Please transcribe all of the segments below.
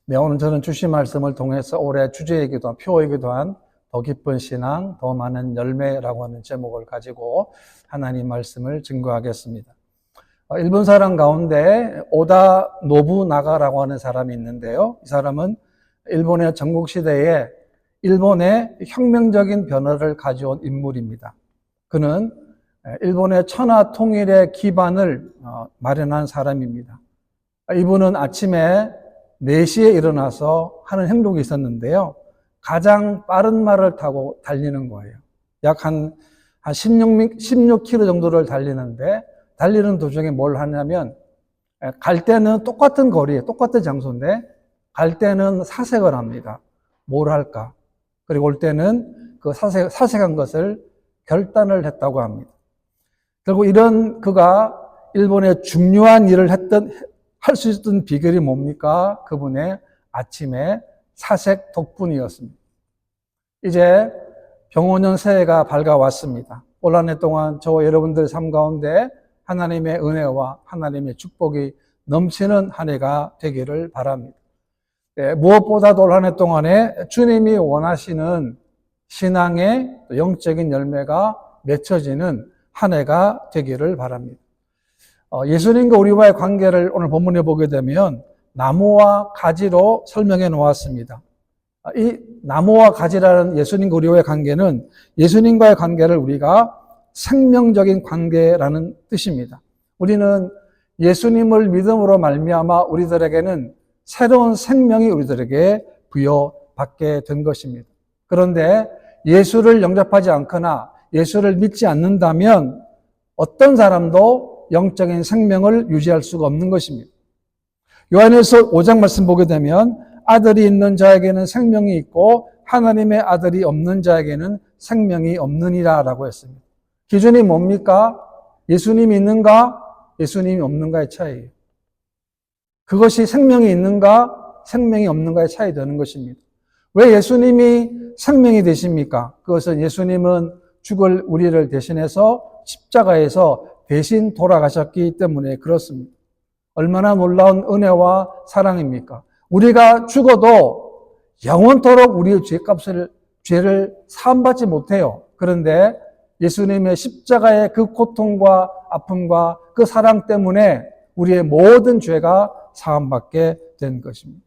네, 오늘 저는 주신 말씀을 통해서 올해 주제이기도 한, 표이기도 한 더 기쁜 신앙, 더 많은 열매라고 하는 제목을 가지고 하나님 말씀을 증거하겠습니다. 일본 사람 가운데 오다 노부나가라고 하는 사람이 있는데요. 이 사람은 일본의 전국시대에 일본의 혁명적인 변화를 가져온 인물입니다. 그는 일본의 천하 통일의 기반을 마련한 사람입니다. 이분은 아침에 4시에 일어나서 하는 행동이 있었는데요. 가장 빠른 말을 타고 달리는 거예요. 약 한 16km 정도를 달리는데, 달리는 도중에 뭘 하냐면, 갈 때는 똑같은 거리에, 똑같은 장소인데, 갈 때는 사색을 합니다. 뭘 할까? 그리고 올 때는 그 사색한 것을 결단을 했다고 합니다. 결국 그가 일본의 중요한 일을 할 수 있었던 비결이 뭡니까? 그분의 아침에 사색 덕분이었습니다. 이제 병오년 새해가 밝아왔습니다. 올 한 해 동안 저와 여러분들의 삶 가운데 하나님의 은혜와 하나님의 축복이 넘치는 한 해가 되기를 바랍니다. 네, 무엇보다도 올 한 해 동안에 주님이 원하시는 신앙의 영적인 열매가 맺혀지는 한 해가 되기를 바랍니다. 예수님과 우리와의 관계를 오늘 본문에 보게 되면 나무와 가지로 설명해 놓았습니다. 이 나무와 가지라는 예수님과 우리와의 관계는 예수님과의 관계를 우리가 생명적인 관계라는 뜻입니다. 우리는 예수님을 믿음으로 말미암아 우리들에게는 새로운 생명이 우리들에게 부여받게 된 것입니다. 그런데 예수를 영접하지 않거나 예수를 믿지 않는다면 어떤 사람도 영적인 생명을 유지할 수가 없는 것입니다. 요한일서 5장 말씀 보게 되면 아들이 있는 자에게는 생명이 있고 하나님의 아들이 없는 자에게는 생명이 없느니라 라고 했습니다. 기준이 뭡니까? 예수님이 있는가? 예수님이 없는가의 차이예요. 그것이 생명이 있는가? 생명이 없는가의 차이 되는 것입니다. 왜 예수님이 생명이 되십니까? 그것은 예수님은 죽을 우리를 대신해서 십자가에서 대신 돌아가셨기 때문에 그렇습니다. 얼마나 놀라운 은혜와 사랑입니까? 우리가 죽어도 영원토록 우리의 죄를 사함받지 못해요. 그런데 예수님의 십자가의 그 고통과 아픔과 그 사랑 때문에 우리의 모든 죄가 사함받게 된 것입니다.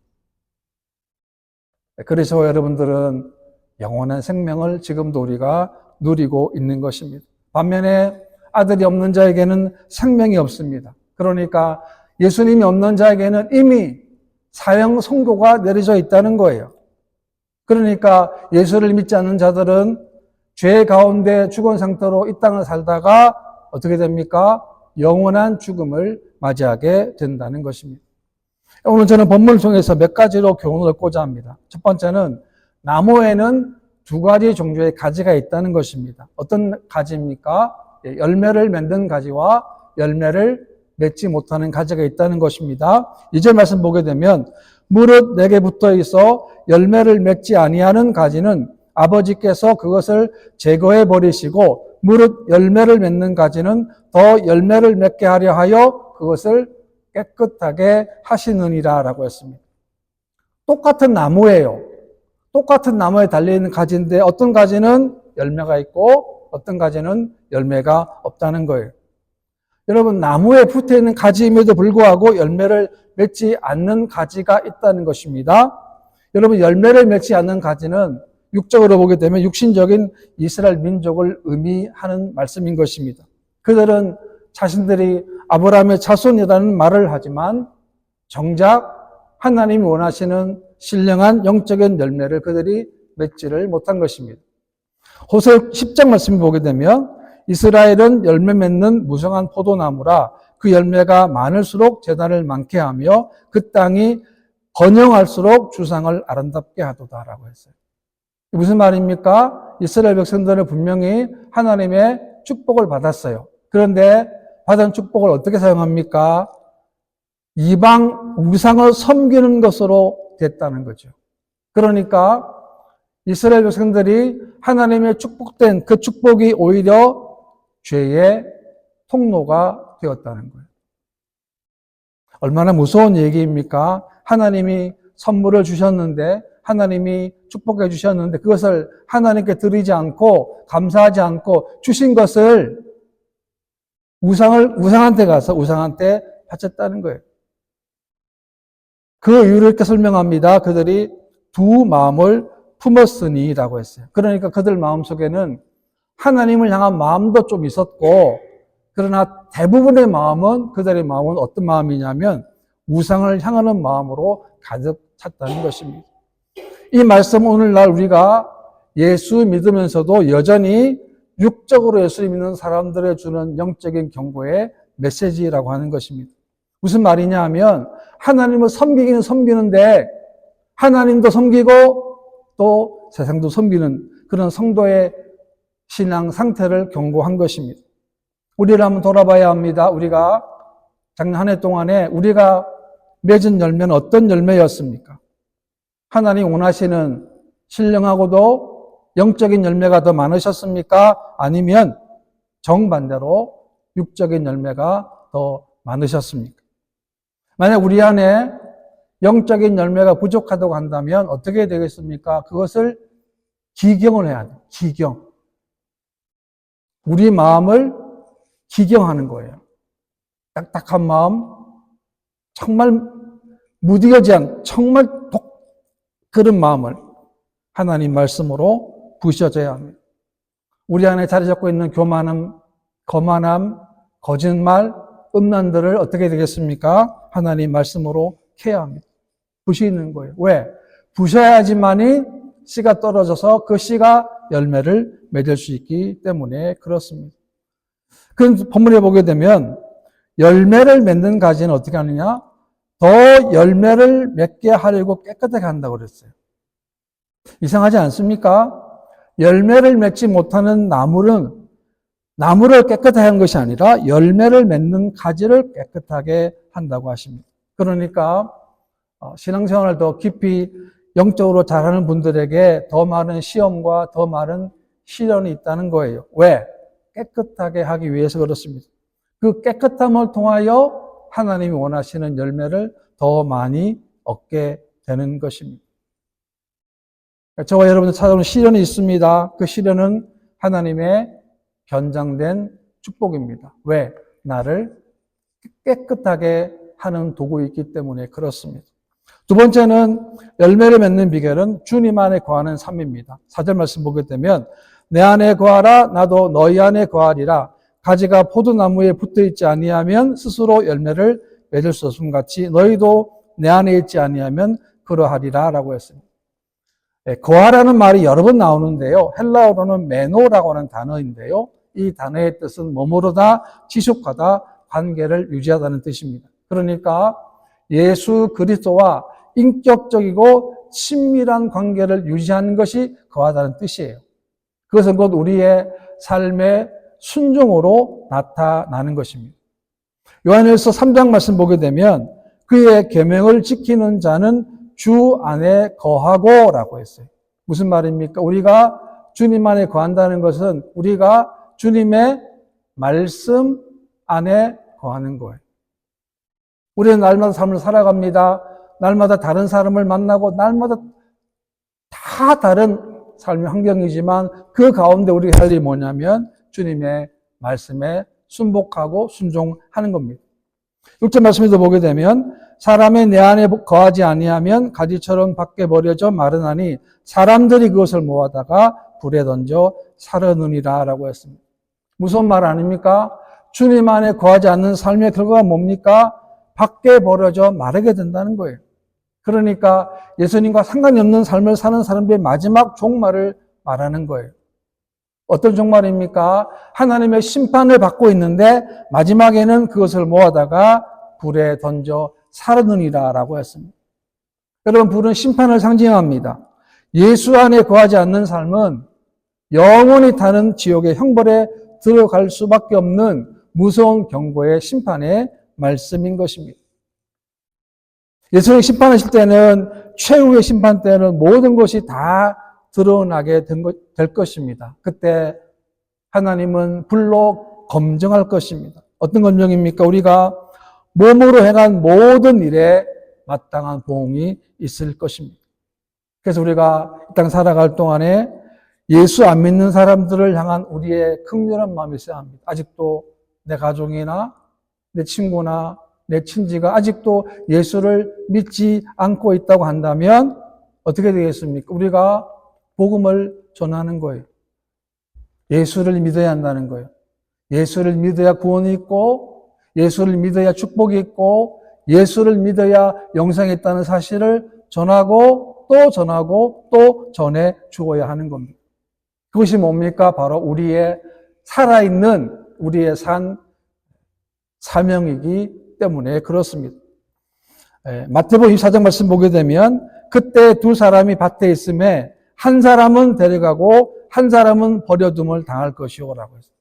그래서 여러분들은 영원한 생명을 지금도 우리가 누리고 있는 것입니다. 반면에 아들이 없는 자에게는 생명이 없습니다. 그러니까 예수님이 없는 자에게는 이미 사형 선고가 내려져 있다는 거예요. 그러니까 예수를 믿지 않는 자들은 죄 가운데 죽은 상태로 이 땅을 살다가 어떻게 됩니까? 영원한 죽음을 맞이하게 된다는 것입니다. 오늘 저는 본문을 통해서 몇 가지로 교훈을 얻고자 합니다. 첫 번째는 나무에는 2가지 종류의 가지가 있다는 것입니다. 어떤 가지입니까? 열매를 맺는 가지와 열매를 맺지 못하는 가지가 있다는 것입니다. 2절 말씀 보게 되면 무릇 내게 붙어 있어 열매를 맺지 아니하는 가지는 아버지께서 그것을 제거해 버리시고 무릇 열매를 맺는 가지는 더 열매를 맺게 하려 하여 그것을 깨끗하게 하시느니라 라고 했습니다. 똑같은 나무예요. 똑같은 나무에 달려있는 가지인데 어떤 가지는 열매가 있고 어떤 가지는 열매가 없다는 거예요. 여러분, 나무에 붙어있는 가지임에도 불구하고 열매를 맺지 않는 가지가 있다는 것입니다. 여러분, 열매를 맺지 않는 가지는 육적으로 보게 되면 육신적인 이스라엘 민족을 의미하는 말씀인 것입니다. 그들은 자신들이 아브라함의 자손이라는 말을 하지만 정작 하나님이 원하시는 신령한 영적인 열매를 그들이 맺지를 못한 것입니다. 호세아 10장 말씀을 보게 되면 이스라엘은 열매 맺는 무성한 포도나무라 그 열매가 많을수록 재단을 많게 하며 그 땅이 번영할수록 주상을 아름답게 하도다라고 했어요. 무슨 말입니까? 이스라엘 백성들은 분명히 하나님의 축복을 받았어요. 그런데 받은 축복을 어떻게 사용합니까? 이방 우상을 섬기는 것으로 됐다는 거죠. 그러니까 이스라엘 백성들이 하나님의 축복된 그 축복이 오히려 죄의 통로가 되었다는 거예요. 얼마나 무서운 얘기입니까? 하나님이 선물을 주셨는데, 하나님이 축복해 주셨는데, 그것을 하나님께 드리지 않고, 감사하지 않고, 주신 것을 우상한테 가서 우상한테 바쳤다는 거예요. 그 이유를 이렇게 설명합니다. 그들이 두 마음을 품었으니라고 했어요. 그러니까 그들 마음속에는 하나님을 향한 마음도 좀 있었고, 그러나 대부분의 마음은, 그들의 마음은 어떤 마음이냐면 우상을 향하는 마음으로 가득 찼다는 것입니다. 이 말씀 오늘날 우리가 예수 믿으면서도 여전히 육적으로 예수를 믿는 사람들에 주는 영적인 경고의 메시지라고 하는 것입니다. 무슨 말이냐 하면 하나님을 섬기기는 섬기는데 하나님도 섬기고 또 세상도 섬기는 그런 성도의 신앙 상태를 경고한 것입니다. 우리를 한번 돌아봐야 합니다. 우리가 작년 한 해 동안에 우리가 맺은 열매는 어떤 열매였습니까? 하나님 원하시는 신령하고도 영적인 열매가 더 많으셨습니까? 아니면 정반대로 육적인 열매가 더 많으셨습니까? 만약 우리 안에 영적인 열매가 부족하다고 한다면 어떻게 되겠습니까? 그것을 기경을 해야 돼요. 기경. 우리 마음을 기경하는 거예요. 딱딱한 마음, 정말 무디어지 않은, 정말 그런 마음을 하나님 말씀으로 부셔줘야 합니다. 우리 안에 자리 잡고 있는 교만함, 거만함, 거짓말, 음란들을 어떻게 되겠습니까? 하나님 말씀으로 캐야 합니다. 부시는 거예요. 왜? 부셔야지만이 씨가 떨어져서 그 씨가 열매를 맺을 수 있기 때문에 그렇습니다. 그 본문에 보게 되면 열매를 맺는 가지는 어떻게 하느냐? 더 열매를 맺게 하려고 깨끗하게 한다고 그랬어요. 이상하지 않습니까? 열매를 맺지 못하는 나무를 깨끗하게 한 것이 아니라 열매를 맺는 가지를 깨끗하게 한다고 하십니다. 그러니까 신앙생활을 더 깊이 영적으로 잘하는 분들에게 더 많은 시험과 더 많은 시련이 있다는 거예요. 왜? 깨끗하게 하기 위해서 그렇습니다. 그 깨끗함을 통하여 하나님이 원하시는 열매를 더 많이 얻게 되는 것입니다. 저와 여러분들 찾아오는 시련이 있습니다. 그 시련은 하나님의 변장된 축복입니다. 왜? 나를 깨끗하게 하는 도구이기 때문에 그렇습니다. 두 번째는 열매를 맺는 비결은 주님 안에 거하는 삶입니다. 4절 말씀 보게 되면 내 안에 거하라 나도 너희 안에 거하리라 가지가 포도나무에 붙어있지 아니하면 스스로 열매를 맺을 수 없음 같이 너희도 내 안에 있지 아니하면 그러하리라 라고 했습니다. 거하라는 말이 여러 번 나오는데요. 헬라어로는 메노라고 하는 단어인데요. 이 단어의 뜻은 뭐뭐로다 지속하다 관계를 유지하다는 뜻입니다. 그러니까 예수 그리스도와 인격적이고 친밀한 관계를 유지하는 것이 거하다는 뜻이에요. 그것은 곧 우리의 삶의 순종으로 나타나는 것입니다. 요한일서 3장 말씀 보게 되면 그의 계명을 지키는 자는 주 안에 거하고 라고 했어요. 무슨 말입니까? 우리가 주님 안에 거한다는 것은 우리가 주님의 말씀 안에 거하는 거예요. 우리는 날마다 삶을 살아갑니다. 날마다 다른 사람을 만나고 날마다 다 다른 삶의 환경이지만 그 가운데 우리가 할 일이 뭐냐면 주님의 말씀에 순복하고 순종하는 겁니다. 6절 말씀에도 보게 되면 사람의 내 안에 거하지 아니하면 가지처럼 밖에 버려져 마르나니 사람들이 그것을 모아다가 불에 던져 사르느니라 라고 했습니다. 무슨 말 아닙니까? 주님 안에 거하지 않는 삶의 결과가 뭡니까? 밖에 버려져 마르게 된다는 거예요. 그러니까 예수님과 상관이 없는 삶을 사는 사람들의 마지막 종말을 말하는 거예요. 어떤 종말입니까? 하나님의 심판을 받고 있는데 마지막에는 그것을 모아다가 불에 던져 사르느니라 라고 했습니다. 여러분, 불은 심판을 상징합니다. 예수 안에 거하지 않는 삶은 영원히 타는 지옥의 형벌에 들어갈 수밖에 없는 무서운 경고의 심판의 말씀인 것입니다. 예수님 심판하실 때는 최후의 심판 때는 모든 것이 다 드러나게 될 것입니다. 그때 하나님은 불로 검증할 것입니다. 어떤 검증입니까? 우리가 몸으로 행한 모든 일에 마땅한 보응이 있을 것입니다. 그래서 우리가 이 땅 살아갈 동안에 예수 안 믿는 사람들을 향한 우리의 긍휼한 마음이 있어야 합니다. 아직도 내 가족이나 내 친구나 내 친지가 아직도 예수를 믿지 않고 있다고 한다면 어떻게 되겠습니까? 우리가 복음을 전하는 거예요. 예수를 믿어야 한다는 거예요. 예수를 믿어야 구원이 있고, 예수를 믿어야 축복이 있고, 예수를 믿어야 영생이 있다는 사실을 전하고 또 전해 주어야 하는 겁니다. 그것이 뭡니까? 바로 우리의 살아있는 우리의 사명이기 때문에 그렇습니다. 마태복음 24장 말씀 보게 되면 그때 두 사람이 밭에 있음에 한 사람은 데려가고 한 사람은 버려둠을 당할 것이오라고 했어요.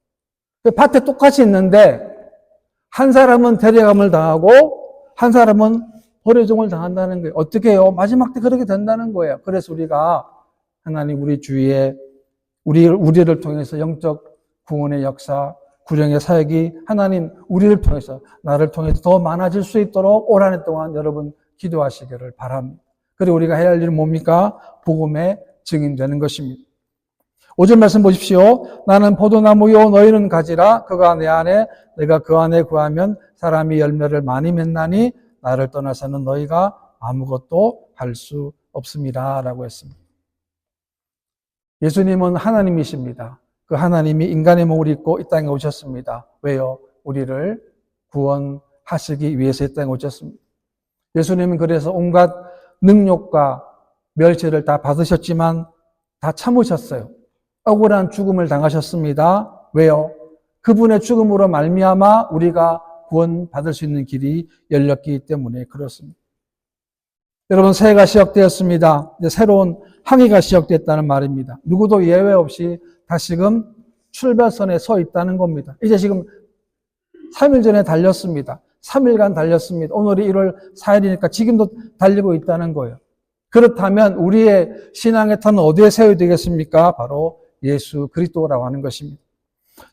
밭에 똑같이 있는데 한 사람은 데려감을 당하고 한 사람은 버려둠을 당한다는 거예요. 어떻게 해요? 마지막 때 그렇게 된다는 거예요. 그래서 우리가 하나님 우리 주위에 우리를 통해서 영적 구원의 역사, 구령의 사역이 하나님 우리를 통해서 나를 통해서 더 많아질 수 있도록 올 한 해 동안 여러분 기도하시기를 바랍니다. 그리고 우리가 해야 할 일은 뭡니까? 복음의 증인되는 것입니다. 5절 말씀 보십시오. 나는 포도나무요 너희는 가지라. 그가 내 안에 내가 그 안에 구하면 사람이 열매를 많이 맺나니 나를 떠나서는 너희가 아무것도 할 수 없습니다. 라고 했습니다. 예수님은 하나님이십니다. 그 하나님이 인간의 몸을 입고 이 땅에 오셨습니다. 왜요? 우리를 구원하시기 위해서 이 땅에 오셨습니다. 예수님은 그래서 온갖 능욕과 멸시를 다 받으셨지만 다 참으셨어요. 억울한 죽음을 당하셨습니다. 왜요? 그분의 죽음으로 말미암아 우리가 구원받을 수 있는 길이 열렸기 때문에 그렇습니다. 여러분, 새해가 시작되었습니다. 이제 새로운 항해가 시작됐다는 말입니다. 누구도 예외 없이 다시금 출발선에 서 있다는 겁니다. 이제 지금 3일 전에 달렸습니다. 3일간 달렸습니다. 오늘이 1월 4일이니까 지금도 달리고 있다는 거예요. 그렇다면 우리의 신앙의 터는 어디에 세워야 되겠습니까? 바로 예수 그리스도라고 하는 것입니다.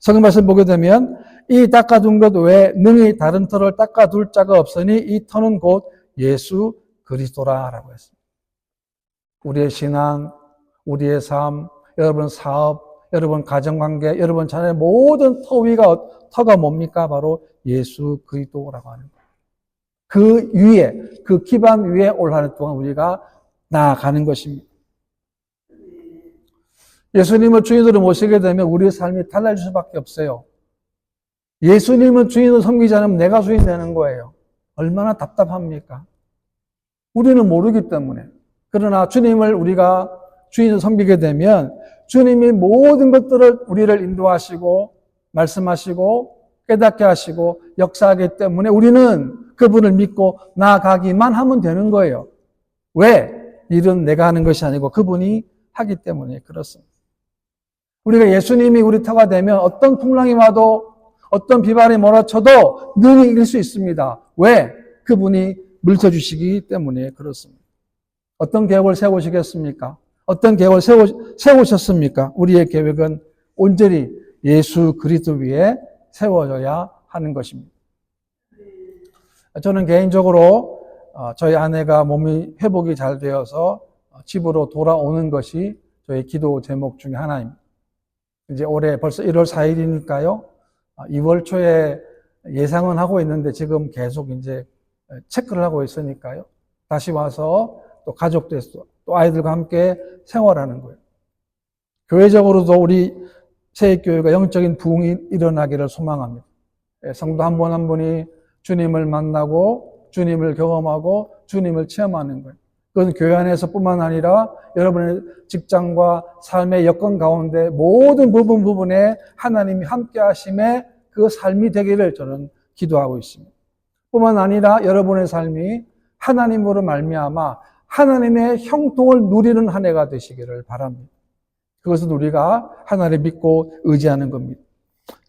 성경 말씀 보게 되면 이 닦아둔 것 외에 능히 다른 터를 닦아둘 자가 없으니 이 터는 곧 예수 그리스도라라고 했습니다. 우리의 신앙, 우리의 삶, 여러분 사업, 여러분 가정관계, 여러분 자녀의 모든 터가 뭡니까? 바로 예수 그리스도라고 하는 거예요. 그 위에, 그 기반 위에 올 한 해 동안 우리가 나아가는 것입니다. 예수님을 주인으로 모시게 되면 우리의 삶이 달라질 수밖에 없어요. 예수님을 주인으로 섬기지 않으면 내가 주인 되는 거예요. 얼마나 답답합니까? 우리는 모르기 때문에. 그러나 주님을 우리가 주인으로 섬기게 되면 주님이 모든 것들을 우리를 인도하시고 말씀하시고 깨닫게 하시고 역사하기 때문에 우리는 그분을 믿고 나아가기만 하면 되는 거예요. 왜? 일은 내가 하는 것이 아니고 그분이 하기 때문에 그렇습니다. 우리가 예수님이 우리 터가 되면 어떤 풍랑이 와도 어떤 비바람이 몰아쳐도 능히 이길 수 있습니다. 왜? 그분이 물쳐주시기 때문에 그렇습니다. 어떤 계획을 세우시겠습니까? 어떤 계획을 세우셨습니까? 우리의 계획은 온전히 예수 그리스도 위에 세워져야 하는 것입니다. 저는 개인적으로 저희 아내가 몸이 회복이 잘 되어서 집으로 돌아오는 것이 저희 기도 제목 중에 하나입니다. 이제 올해 벌써 1월 4일이니까요. 2월 초에 예상은 하고 있는데 지금 계속 이제 체크를 하고 있으니까요. 다시 와서 또 가족들, 또 아이들과 함께 생활하는 거예요. 교회적으로도 우리 세익교회가 영적인 부흥이 일어나기를 소망합니다. 성도 한 분 한 분이 주님을 만나고 주님을 경험하고 주님을 체험하는 거예요. 그건 교회 안에서 뿐만 아니라 여러분의 직장과 삶의 여건 가운데 모든 부분에 하나님이 함께 하심에 그 삶이 되기를 저는 기도하고 있습니다. 뿐만 아니라 여러분의 삶이 하나님으로 말미암아 하나님의 형통을 누리는 한 해가 되시기를 바랍니다. 그것은 우리가 하나님을 믿고 의지하는 겁니다.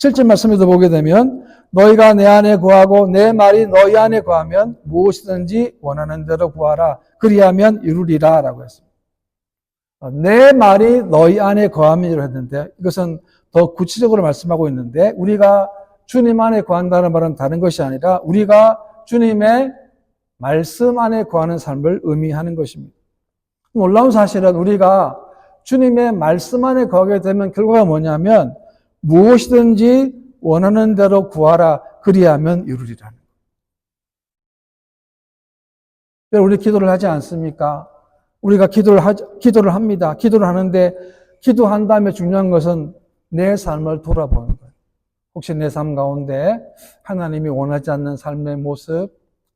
7절 말씀에도 보게 되면 너희가 내 안에 구하고 내 말이 너희 안에 구하면 무엇이든지 원하는 대로 구하라. 그리하면 이루리라 라고 했습니다. 내 말이 너희 안에 구하면 이루라 했는데 이것은 더 구체적으로 말씀하고 있는데 우리가 주님 안에 구한다는 말은 다른 것이 아니라 우리가 주님의 말씀 안에 거하는 삶을 의미하는 것입니다. 놀라운 사실은 우리가 주님의 말씀 안에 거하게 되면 결과가 뭐냐면 무엇이든지 원하는 대로 구하라 그리하면 이루리라는 거예요. 우리 기도를 하지 않습니까? 우리가 기도를 합니다. 기도를 하는데 기도한 다음에 중요한 것은 내 삶을 돌아보는 거예요. 혹시 내 삶 가운데 하나님이 원하지 않는 삶의 모습,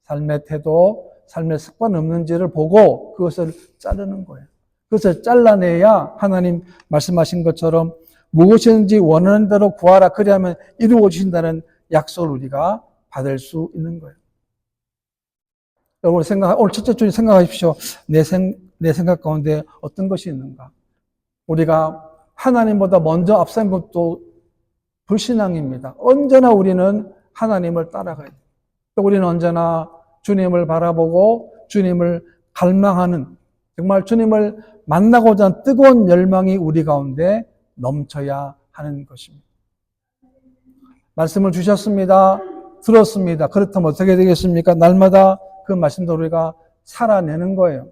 삶의 태도, 삶의 습관 없는지를 보고 그것을 자르는 거예요. 그것을 잘라내야 하나님 말씀하신 것처럼 무엇이든지 원하는 대로 구하라 그리하면 이루어 주신다는 약속을 우리가 받을 수 있는 거예요. 여러분 오늘 첫째 주에 생각하십시오. 내 생각 가운데 어떤 것이 있는가? 우리가 하나님보다 먼저 앞선 것도 불신앙입니다. 언제나 우리는 하나님을 따라가야 돼요. 우리는 언제나 주님을 바라보고 주님을 갈망하는 정말 주님을 만나고자 하는 뜨거운 열망이 우리 가운데 넘쳐야 하는 것입니다. 말씀을 주셨습니다. 들었습니다. 그렇다면 어떻게 되겠습니까? 날마다 그 말씀도 우리가 살아내는 거예요.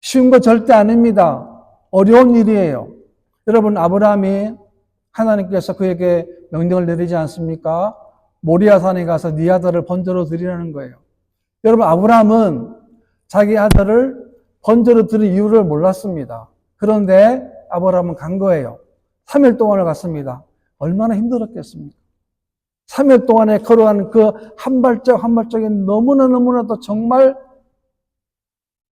쉬운 거 절대 아닙니다. 어려운 일이에요. 여러분 아브라함이 하나님께서 그에게 명령을 내리지 않습니까? 모리아산에 가서 네 아들을 번제로 드리라는 거예요. 여러분 아브라함은 자기 아들을 번제로 드릴 이유를 몰랐습니다. 그런데 아브라함은 간 거예요. 3일 동안을 갔습니다. 얼마나 힘들었겠습니까? 3일 동안에 걸어가는 그 한 발짝 한 발짝이 너무나도 정말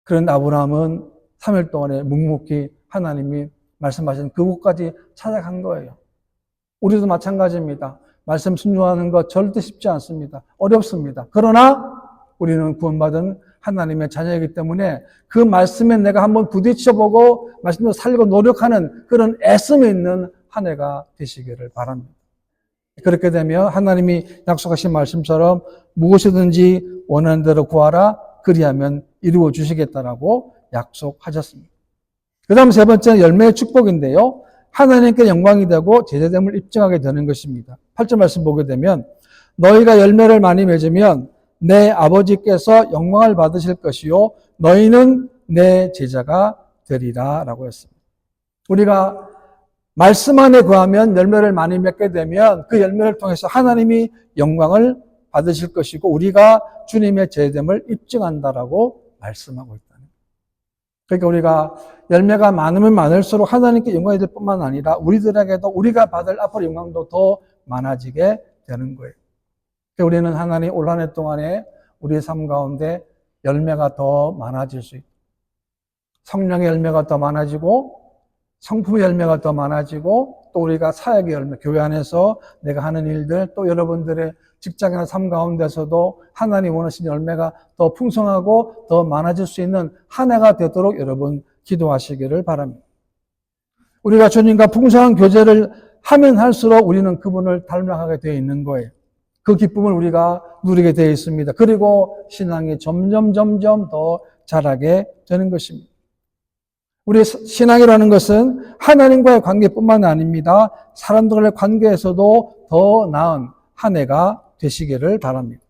그런 아브라함은 3일 동안에 묵묵히 하나님이 말씀하신 그곳까지 찾아간 거예요. 우리도 마찬가지입니다. 말씀 순종하는 것 절대 쉽지 않습니다. 어렵습니다. 그러나 우리는 구원받은 하나님의 자녀이기 때문에 그 말씀에 내가 한번 부딪혀보고 말씀을 살고 노력하는 그런 애씀이 있는 한 해가 되시기를 바랍니다. 그렇게 되면 하나님이 약속하신 말씀처럼 무엇이든지 원하는 대로 구하라 그리하면 이루어 주시겠다라고 약속하셨습니다. 그 다음 세 번째는 열매의 축복인데요. 하나님께 영광이 되고 제자됨을 입증하게 되는 것입니다. 8절 말씀 보게 되면 너희가 열매를 많이 맺으면 내 아버지께서 영광을 받으실 것이요 너희는 내 제자가 되리라 라고 했습니다. 우리가 말씀 안에 거하면 열매를 많이 맺게 되면 그 열매를 통해서 하나님이 영광을 받으실 것이고 우리가 주님의 제자됨을 입증한다라고 말씀하고 있다는 거예요. 그러니까 우리가 열매가 많으면 많을수록 하나님께 영광이 될 뿐만 아니라 우리들에게도 우리가 받을 앞으로 영광도 더 많아지게 되는 거예요. 그러니까 우리는 하나님 올 한 해 동안에 우리의 삶 가운데 열매가 더 많아질 수 있고 성령의 열매가 더 많아지고 성품의 열매가 더 많아지고 또 우리가 사역의 열매, 교회 안에서 내가 하는 일들 또 여러분들의 직장이나 삶 가운데서도 하나님 원하신 열매가 더 풍성하고 더 많아질 수 있는 한 해가 되도록 여러분 기도하시기를 바랍니다. 우리가 주님과 풍성한 교제를 하면 할수록 우리는 그분을 닮아가게 되어 있는 거예요. 그 기쁨을 우리가 누리게 되어 있습니다. 그리고 신앙이 점점 더 자라게 되는 것입니다. 우리 신앙이라는 것은 하나님과의 관계뿐만 아닙니다. 사람들과의 관계에서도 더 나은 한 해가 되시기를 바랍니다.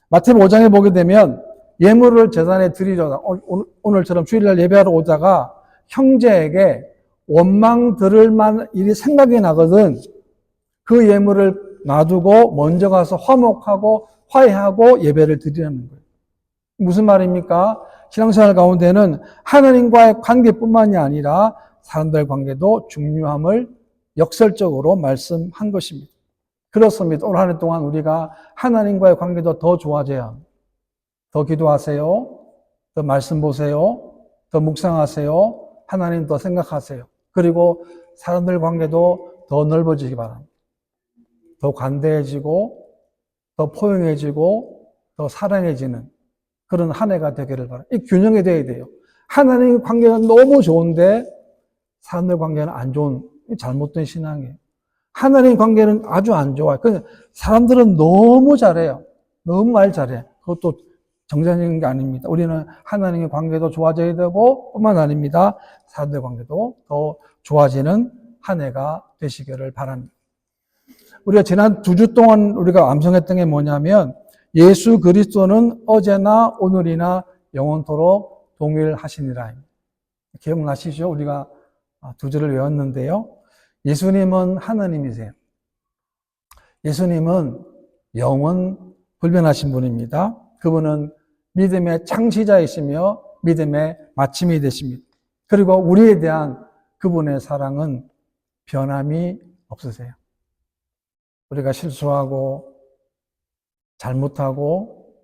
마태복음 5장에 보게 되면 예물을 제단에 드리려다 오늘처럼 주일날 예배하러 오다가 형제에게 원망 들을 만한 일이 생각이 나거든 그 예물을 놔두고 먼저 가서 화목하고 화해하고 예배를 드리라는 거예요. 무슨 말입니까? 신앙생활 가운데는 하나님과의 관계뿐만이 아니라 사람들의 관계도 중요함을 역설적으로 말씀한 것입니다. 그렇습니다. 올 한 해 동안 우리가 하나님과의 관계도 더 좋아져야 합니다. 더 기도하세요. 더 말씀 보세요. 더 묵상하세요. 하나님 더 생각하세요. 그리고 사람들 관계도 더 넓어지기 바랍니다. 더 관대해지고 더 포용해지고 더 사랑해지는 그런 한 해가 되기를 바랍니다. 이 균형이 돼야 돼요. 하나님의 관계가 너무 좋은데 사람들 관계는 안 좋은 잘못된 신앙이에요. 하나님 관계는 아주 안 좋아요. 사람들은 너무 잘해요. 너무 말 잘해. 그것도 정상적인 게 아닙니다. 우리는 하나님의 관계도 좋아져야 되고 뿐만 아닙니다. 사람들 관계도 더 좋아지는 한 해가 되시기를 바랍니다. 우리가 지난 2주 동안 우리가 암송했던 게 뭐냐면 예수 그리스도는 어제나 오늘이나 영원토록 동일하시니라. 기억나시죠? 우리가 두 절을 외웠는데요. 예수님은 하나님이세요. 예수님은 영원 불변하신 분입니다. 그분은 믿음의 창시자이시며 믿음의 마침이 되십니다. 그리고 우리에 대한 그분의 사랑은 변함이 없으세요. 우리가 실수하고 잘못하고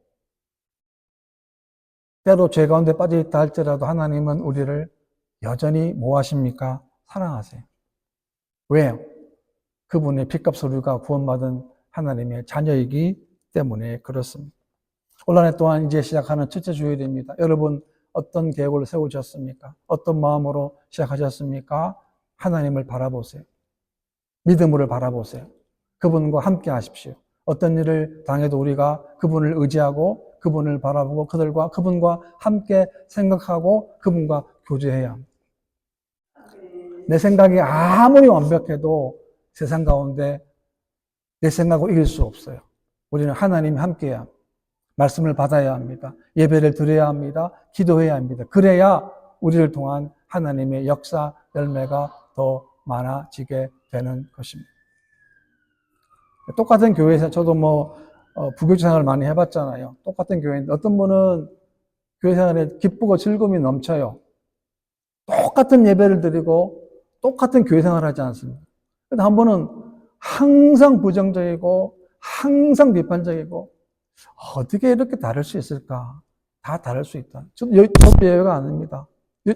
때로 죄 가운데 빠져 있다 할지라도 하나님은 우리를 여전히 뭐 하십니까? 사랑하세요. 왜요? 그분의 핏값을 우리가 구원받은 하나님의 자녀이기 때문에 그렇습니다. 올 한 해 동안 이제 시작하는 첫째 주일입니다. 여러분 어떤 계획을 세우셨습니까? 어떤 마음으로 시작하셨습니까? 하나님을 바라보세요. 믿음으로 바라보세요. 그분과 함께 하십시오. 어떤 일을 당해도 우리가 그분을 의지하고 그분을 바라보고 그분과 함께 생각하고 그분과 교제해야 합니다. 내 생각이 아무리 완벽해도 세상 가운데 내 생각을 이길 수 없어요. 우리는 하나님이 함께해야 합니다. 말씀을 받아야 합니다. 예배를 드려야 합니다. 기도해야 합니다. 그래야 우리를 통한 하나님의 역사, 열매가 더 많아지게 되는 것입니다. 똑같은 교회에서 저도 부교육 생활을 많이 해봤잖아요. 똑같은 교회인데 어떤 분은 교회 생활에 기쁘고 즐거움이 넘쳐요. 똑같은 예배를 드리고 똑같은 교회 생활을 하지 않습니다. 근데 한 분은 항상 부정적이고 항상 비판적이고 어떻게 이렇게 다를 수 있을까? 다 다를 수 있다. 저도 예외가 아닙니다.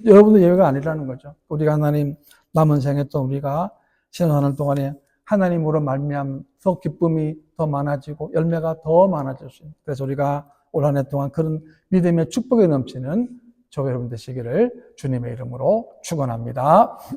여러분도 예외가 아니라는 거죠. 우리가 하나님 남은 생에 또 우리가 신앙하는 동안에 하나님으로 말미암아서 기쁨이 더 많아지고 열매가 더 많아질 수 있는. 그래서 우리가 올 한 해 동안 그런 믿음의 축복이 넘치는 저와 여러분 되시기를 주님의 이름으로 축원합니다.